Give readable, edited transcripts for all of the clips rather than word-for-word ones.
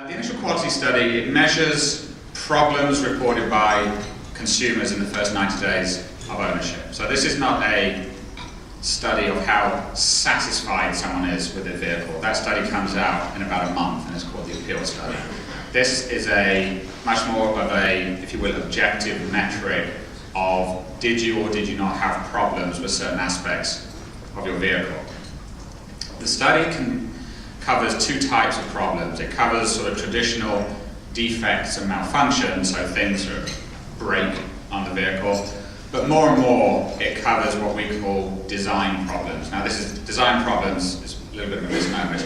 The initial quality study, it measures problems reported by consumers in the first 90 days of ownership. So this is not a study of how satisfied someone is with their vehicle. That study comes out in about a month and it's called the appeal study. This is a much more of a, if you will, objective metric of did you or did you not have problems with certain aspects of your vehicle. The study covers two types of problems. It covers sort of traditional defects and malfunctions, so things that break on the vehicle, but more and more it covers what we call design problems. Now this is design problems, it's a little bit of a misnomer. It's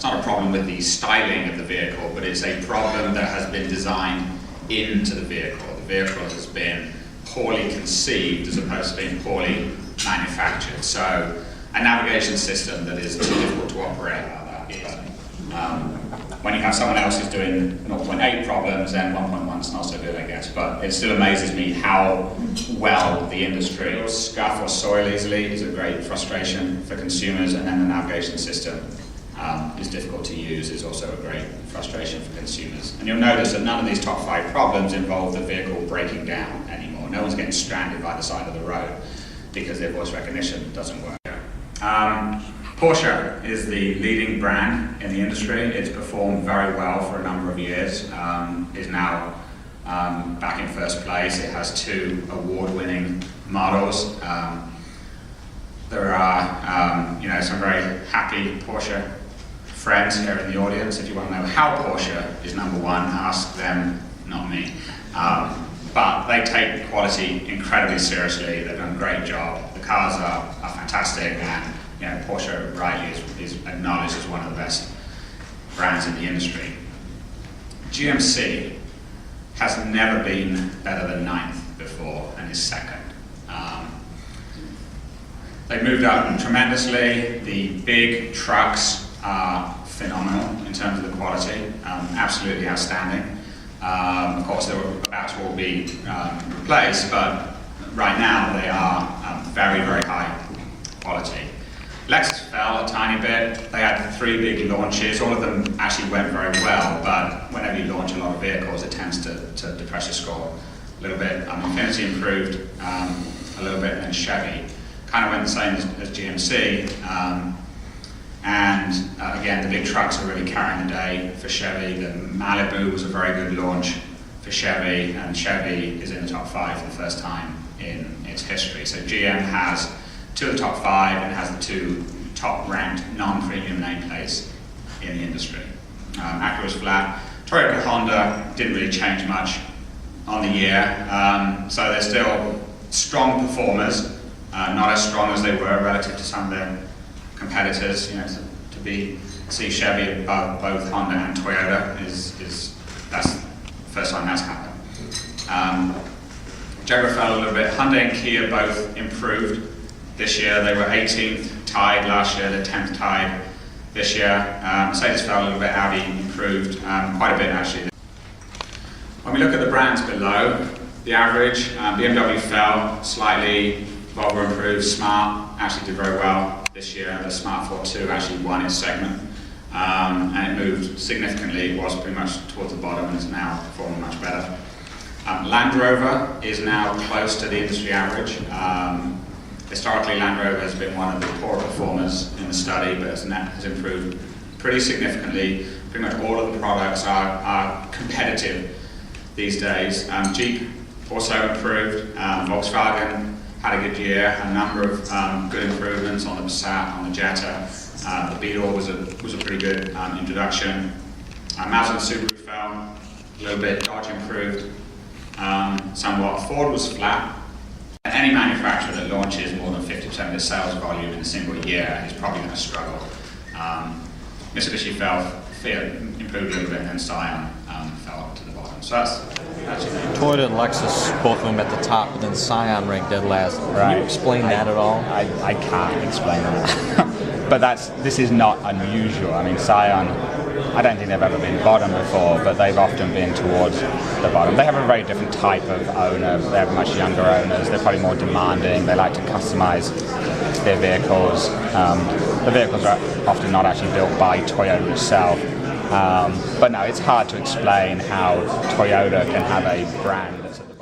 not a problem with the styling of the vehicle, but it's a problem that has been designed into the vehicle. The vehicle has been poorly conceived as opposed to being poorly manufactured. So a navigation system that is too difficult to operate is. When you have someone else who's doing 0.8 problems, then 1.1 is not so good, I guess. But it still amazes me how well the industry scuff or soil easily is a great frustration for consumers, and then the navigation system is difficult to use is also a great frustration for consumers. And you'll notice that none of these top 5 problems involve the vehicle breaking down anymore. No one's getting stranded by the side of the road because their voice recognition doesn't work. Porsche is the leading brand in the industry. It's performed very well for a number of years. Is now back in first place. It has 2 award-winning models. There are some very happy Porsche friends here in the audience. If you want to know how Porsche is number 1, ask them, not me. But they take quality incredibly seriously. They've done a great job. The cars are fantastic, and Porsche rightly is acknowledged as one of the best brands in the industry. GMC has never been better than 9th before and is 2nd. They've moved up tremendously. The big trucks are phenomenal in terms of the quality, absolutely outstanding. Of course, they were about to all be replaced, but right now they are very, very high quality. Lexus fell a tiny bit. They had 3 big launches. All of them actually went very well, but whenever you launch a lot of vehicles, it tends to depress your score a little bit. Infiniti improved a little bit, and then Chevy kind of went the same as GMC. Again, the big trucks are really carrying the day for Chevy. The Malibu was a very good launch for Chevy, and Chevy is in the top 5 for the first time in its history. So GM has 2 of the top 5 and has the 2 top-ranked non-premium nameplates in the industry. Acura was flat. Toyota, Honda didn't really change much on the year, so they're still strong performers, not as strong as they were relative to some of their competitors. To see Chevy above both Honda and Toyota that's the first time that's happened. Jaguar fell a little bit. Hyundai and Kia both improved this year. They were 18th tied last year, they're 10th tied this year. Mercedes fell a little bit, Audi improved quite a bit actually. When we look at the brands below the average, BMW fell slightly, Volvo improved, Smart actually did very well this year. The Smart 4.2 actually won its segment, and it moved significantly. It was pretty much towards the bottom and is now performing much better. Land Rover is now close to the industry average. Historically, Land Rover has been one of the poorer performers in the study, but has improved pretty significantly. Pretty much all of the products are competitive these days. Jeep also improved. Volkswagen had a good year, a number of good improvements on the Passat, on the Jetta. The Beetle was a pretty good introduction. Mazda and Subaru fell a little bit. Dodge improved somewhat. Ford was flat. Any manufacturer that launches more than 50% of its sales volume in a single year is probably going to struggle. Mitsubishi fell, Fiat improved a little bit, and then Scion fell to the bottom. So that's it. Toyota and Lexus, both of them at the top, but then Scion ranked dead last. Can you explain that at all? I can't explain that. But this is not unusual. I mean, Scion, I don't think they've ever been bottom before, but they've often been towards the bottom. They have a very different type of owner. They have much younger owners. They're probably more demanding. They like to customize their vehicles. The vehicles are often not actually built by Toyota itself. But no, it's hard to explain how Toyota can have a brand that's at the